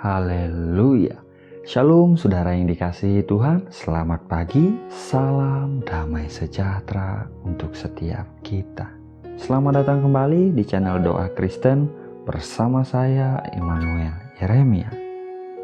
Haleluya. Shalom saudara yang dikasihi Tuhan, selamat pagi, salam damai sejahtera untuk setiap kita. Selamat datang kembali di channel Doa Kristen bersama saya Immanuel Yeremia.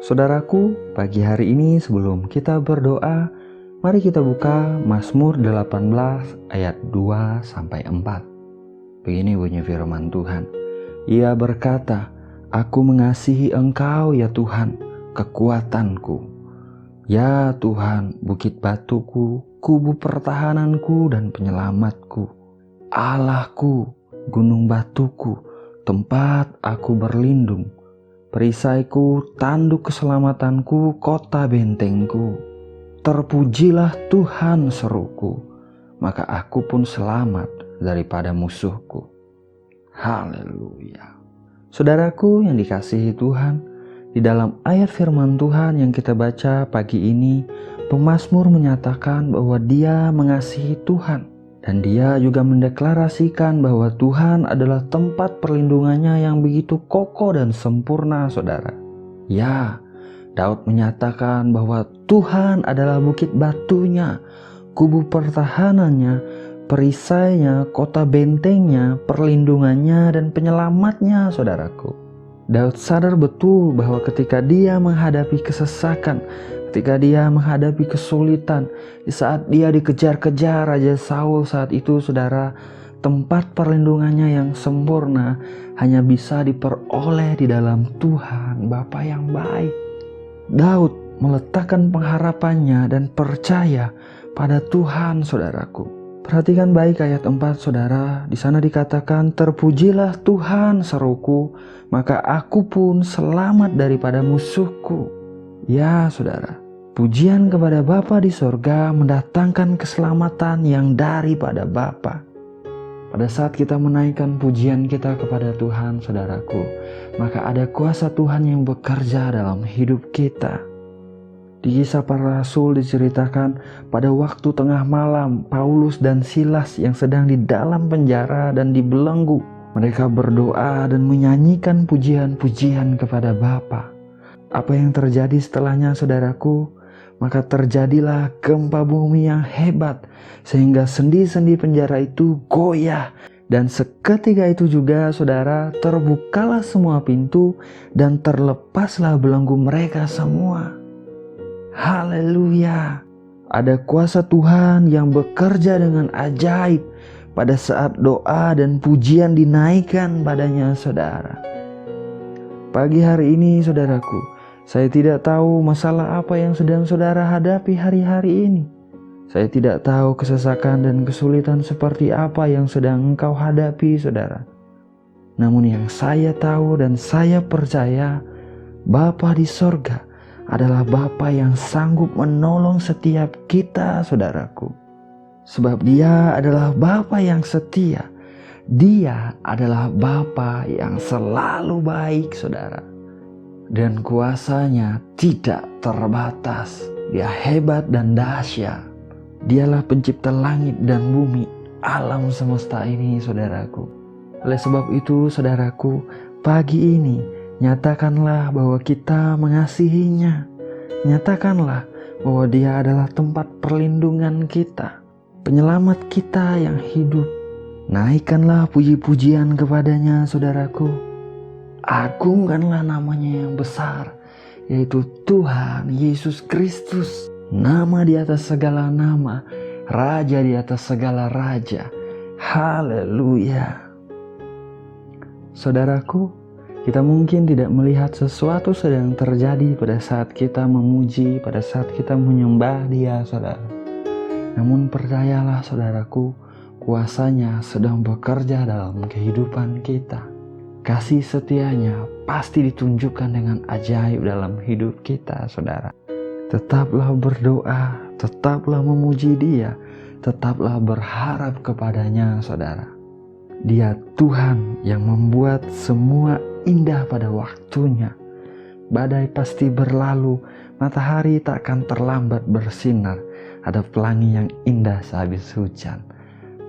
Saudaraku, pagi hari ini sebelum kita berdoa, mari kita buka Mazmur 18 ayat 2-4. Begini bunyi firman Tuhan. Ia berkata, "Aku mengasihi Engkau ya Tuhan, kekuatanku. Ya Tuhan, bukit batuku, kubu pertahananku dan penyelamatku. Allahku, gunung batuku, tempat aku berlindung. Perisaiku, tanduk keselamatanku, kota bentengku. Terpujilah Tuhan seruku, maka aku pun selamat daripada musuhku." Haleluya. Saudaraku yang dikasihi Tuhan, di dalam ayat firman Tuhan yang kita baca pagi ini, pemazmur menyatakan bahwa dia mengasihi Tuhan. Dan dia juga mendeklarasikan bahwa Tuhan adalah tempat perlindungannya yang begitu kokoh dan sempurna, saudara. Ya, Daud menyatakan bahwa Tuhan adalah bukit batunya, kubu pertahanannya, perisainya, kota bentengnya, perlindungannya, dan penyelamatnya, saudaraku. Daud sadar betul bahwa ketika dia menghadapi kesesakan, ketika dia menghadapi kesulitan, di saat dia dikejar-kejar Raja Saul saat itu, saudara, tempat perlindungannya yang sempurna hanya bisa diperoleh di dalam Tuhan, Bapa yang baik. Daud meletakkan pengharapannya dan percaya pada Tuhan, saudaraku. Perhatikan baik ayat 4, saudara. Di sana dikatakan, "Terpujilah Tuhan seruku, maka aku pun selamat daripada musuhku." Ya, saudara, pujian kepada Bapa di sorga mendatangkan keselamatan yang daripada Bapa. Pada saat kita menaikkan pujian kita kepada Tuhan, saudaraku, maka ada kuasa Tuhan yang bekerja dalam hidup kita. Di Kisah Para Rasul diceritakan pada waktu tengah malam, Paulus dan Silas yang sedang di dalam penjara dan dibelenggu, mereka berdoa dan menyanyikan pujian-pujian kepada Bapa. Apa yang terjadi setelahnya, saudaraku? Maka terjadilah gempa bumi yang hebat, sehingga sendi-sendi penjara itu goyah. Dan seketika itu juga, saudara, terbukalah semua pintu dan terlepaslah belenggu mereka semua. Haleluya. Ada kuasa Tuhan yang bekerja dengan ajaib pada saat doa dan pujian dinaikkan padanya, saudara. Pagi hari ini, saudaraku, saya tidak tahu masalah apa yang sedang saudara hadapi hari-hari ini. Saya tidak tahu kesesakan dan kesulitan seperti apa yang sedang engkau hadapi, saudara. Namun yang saya tahu dan saya percaya, Bapa di sorga adalah Bapa yang sanggup menolong setiap kita, saudaraku. Sebab Dia adalah Bapa yang setia. Dia adalah Bapa yang selalu baik, saudara. Dan kuasanya tidak terbatas. Dia hebat dan dahsyat. Dialah pencipta langit dan bumi, alam semesta ini, saudaraku. Oleh sebab itu, saudaraku, pagi ini nyatakanlah bahwa kita mengasihinya. Nyatakanlah bahwa Dia adalah tempat perlindungan kita, penyelamat kita yang hidup. Naikkanlah puji-pujian kepadanya, saudaraku. Agungkanlah namanya yang besar, yaitu Tuhan Yesus Kristus. Nama di atas segala nama, Raja di atas segala raja. Haleluya. Saudaraku, kita mungkin tidak melihat sesuatu sedang terjadi pada saat kita memuji, pada saat kita menyembah Dia, saudara. Namun percayalah, saudaraku, kuasanya sedang bekerja dalam kehidupan kita. Kasih setianya pasti ditunjukkan dengan ajaib dalam hidup kita, saudara. Tetaplah berdoa, tetaplah memuji Dia, tetaplah berharap kepadanya, saudara. Dia Tuhan yang membuat semua indah pada waktunya. Badai pasti berlalu, matahari tak akan terlambat bersinar. Ada pelangi yang indah sehabis hujan.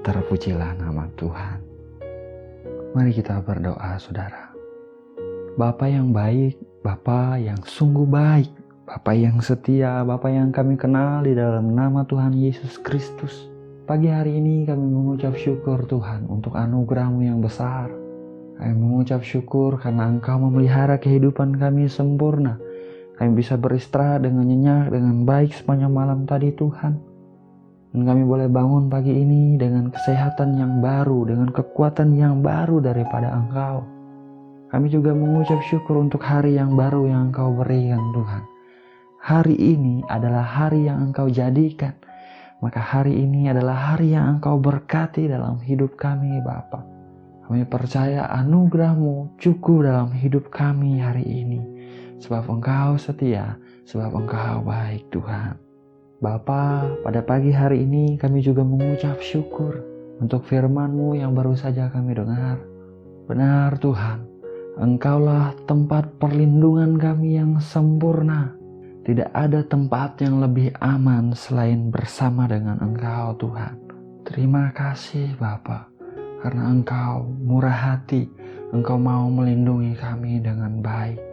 Terpujilah nama Tuhan. Mari kita berdoa, saudara. Bapa yang baik, Bapa yang sungguh baik, Bapa yang setia, Bapa yang kami kenal di dalam nama Tuhan Yesus Kristus. Pagi hari ini kami mengucap syukur Tuhan untuk anugerah-Mu yang besar. Kami mengucap syukur karena Engkau memelihara kehidupan kami sempurna. Kami bisa beristirahat dengan nyenyak, dengan baik sepanjang malam tadi Tuhan. Dan kami boleh bangun pagi ini dengan kesehatan yang baru, dengan kekuatan yang baru daripada Engkau. Kami juga mengucap syukur untuk hari yang baru yang Engkau berikan Tuhan. Hari ini adalah hari yang Engkau jadikan. Maka hari ini adalah hari yang Engkau berkati dalam hidup kami Bapa. Kami percaya anugerah-Mu cukup dalam hidup kami hari ini. Sebab Engkau setia, sebab Engkau baik Tuhan. Bapa, pada pagi hari ini kami juga mengucap syukur untuk firman-Mu yang baru saja kami dengar. Benar Tuhan, Engkaulah tempat perlindungan kami yang sempurna. Tidak ada tempat yang lebih aman selain bersama dengan Engkau Tuhan. Terima kasih Bapa, karena Engkau murah hati, Engkau mau melindungi kami dengan baik.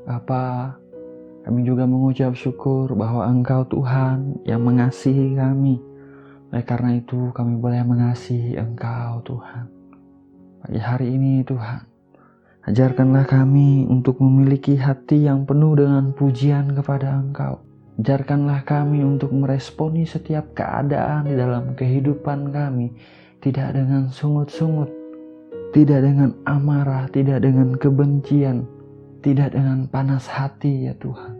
Bapa, kami juga mengucap syukur bahwa Engkau Tuhan yang mengasihi kami. Oleh karena itu kami boleh mengasihi Engkau Tuhan. Pagi hari ini Tuhan, ajarkanlah kami untuk memiliki hati yang penuh dengan pujian kepada Engkau. Ajarkanlah kami untuk meresponi setiap keadaan di dalam kehidupan kami. Tidak dengan sungut-sungut, tidak dengan amarah, tidak dengan kebencian, tidak dengan panas hati ya Tuhan,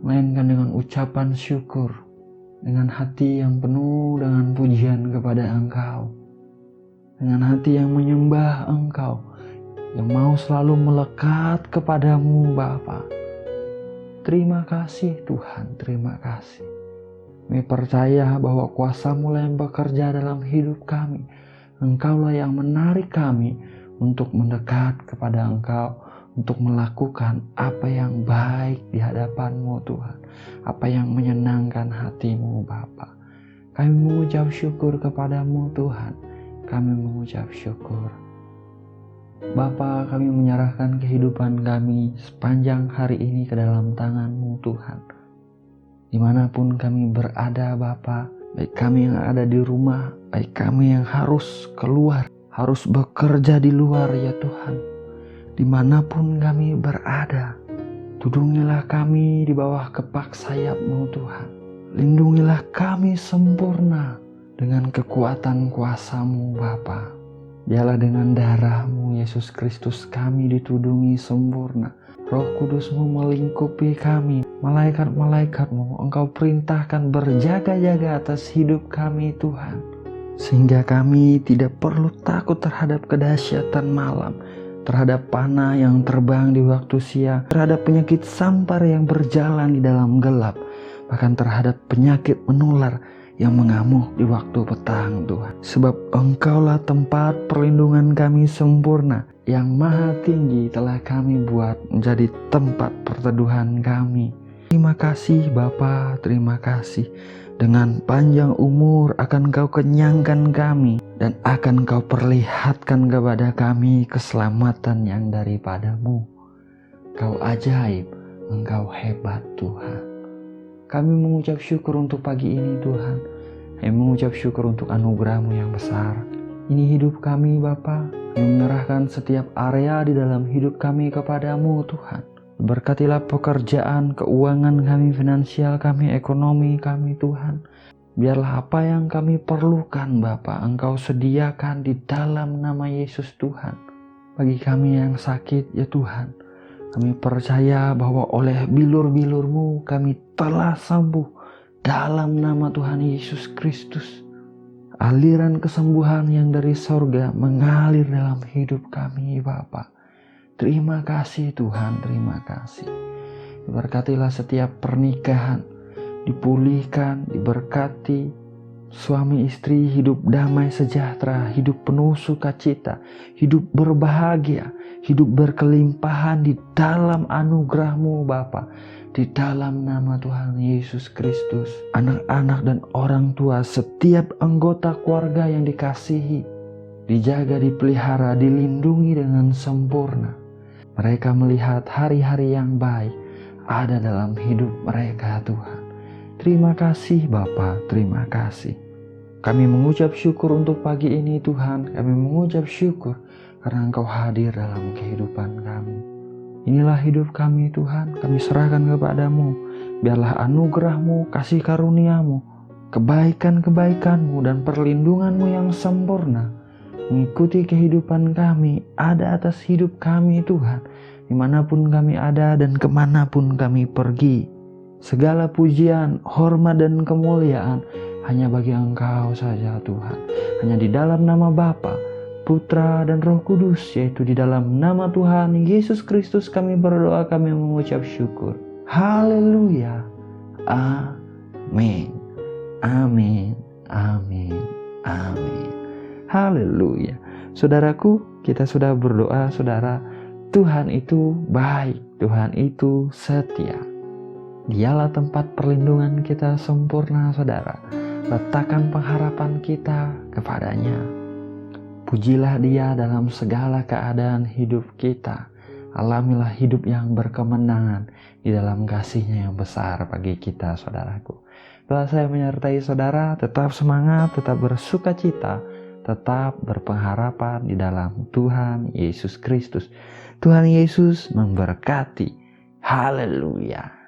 melainkan dengan ucapan syukur, dengan hati yang penuh dengan pujian kepada Engkau, dengan hati yang menyembah Engkau, yang mau selalu melekat kepadamu Bapa. Terima kasih Tuhan, terima kasih. Kami percaya bahwa kuasa-Mu lah yang bekerja dalam hidup kami. Engkaulah yang menarik kami untuk mendekat kepada Engkau, untuk melakukan apa yang baik di hadapan-Mu Tuhan, apa yang menyenangkan hati-Mu Bapa. Kami mengucap syukur kepada-Mu Tuhan, kami mengucap syukur. Bapa, kami menyerahkan kehidupan kami sepanjang hari ini ke dalam tangan-Mu Tuhan. Dimanapun kami berada Bapa, baik kami yang ada di rumah, baik kami yang harus keluar, harus bekerja di luar ya Tuhan. Dimanapun kami berada, tudungilah kami di bawah kepak sayap-Mu Tuhan. Lindungilah kami sempurna dengan kekuatan kuasa-Mu Bapa. Biarlah dengan darah-Mu Yesus Kristus kami ditudungi sempurna. Roh Kudus-Mu melingkupi kami. Malaikat-malaikat-Mu Engkau perintahkan berjaga-jaga atas hidup kami Tuhan. Sehingga kami tidak perlu takut terhadap kedahsyatan malam, terhadap panah yang terbang di waktu siang, terhadap penyakit sampar yang berjalan di dalam gelap, bahkan terhadap penyakit menular yang mengamuk di waktu petang Tuhan. Sebab Engkaulah tempat perlindungan kami sempurna, yang maha tinggi telah kami buat menjadi tempat perteduhan kami. Terima kasih Bapa, terima kasih. Dengan panjang umur akan Kau kenyangkan kami, dan akan Kau perlihatkan kepada kami keselamatan yang daripada-Mu. Kau ajaib, Engkau hebat Tuhan. Kami mengucap syukur untuk pagi ini Tuhan. Kami mengucap syukur untuk anugerah-Mu yang besar. Ini hidup kami Bapa. Kami menyerahkan setiap area di dalam hidup kami kepada-Mu Tuhan. Berkatilah pekerjaan, keuangan kami, finansial kami, ekonomi kami Tuhan. Biarlah apa yang kami perlukan Bapa, Engkau sediakan di dalam nama Yesus Tuhan. Bagi kami yang sakit ya Tuhan, kami percaya bahwa oleh bilur-bilur-Mu kami telah sembuh dalam nama Tuhan Yesus Kristus. Aliran kesembuhan yang dari sorga mengalir dalam hidup kami Bapa. Terima kasih Tuhan, terima kasih. Berkatilah setiap pernikahan, dipulihkan, diberkati. Suami istri hidup damai sejahtera, hidup penuh sukacita, hidup berbahagia, hidup berkelimpahan di dalam anugerah-Mu Bapa. Di dalam nama Tuhan Yesus Kristus, anak-anak dan orang tua, setiap anggota keluarga yang dikasihi, dijaga, dipelihara, dilindungi dengan sempurna. Mereka melihat hari-hari yang baik ada dalam hidup mereka, Tuhan. Terima kasih Bapa, terima kasih. Kami mengucap syukur untuk pagi ini Tuhan. Kami mengucap syukur karena Engkau hadir dalam kehidupan kami. Inilah hidup kami Tuhan, kami serahkan kepadamu. Biarlah anugerah-Mu, kasih karunia-Mu, kebaikan-kebaikan-Mu dan perlindungan-Mu yang sempurna mengikuti kehidupan kami, ada atas hidup kami Tuhan, dimanapun kami ada dan kemanapun kami pergi. Segala pujian, hormat dan kemuliaan hanya bagi Engkau saja Tuhan. Hanya di dalam nama Bapa, Putra dan Roh Kudus, yaitu di dalam nama Tuhan Yesus Kristus kami berdoa, kami mengucap syukur. Haleluya. Amin. Amin. Amin. Amin. Haleluya. Saudaraku, kita sudah berdoa, saudara. Tuhan itu baik, Tuhan itu setia. Dialah tempat perlindungan kita sempurna, saudara. Letakkan pengharapan kita kepadanya. Pujilah Dia dalam segala keadaan hidup kita. Alamilah hidup yang berkemenangan di dalam kasih-Nya yang besar bagi kita, saudaraku. Doa saya menyertai saudara, tetap semangat, tetap bersuka cita, tetap berpengharapan di dalam Tuhan Yesus Kristus. Tuhan Yesus memberkati. Haleluya.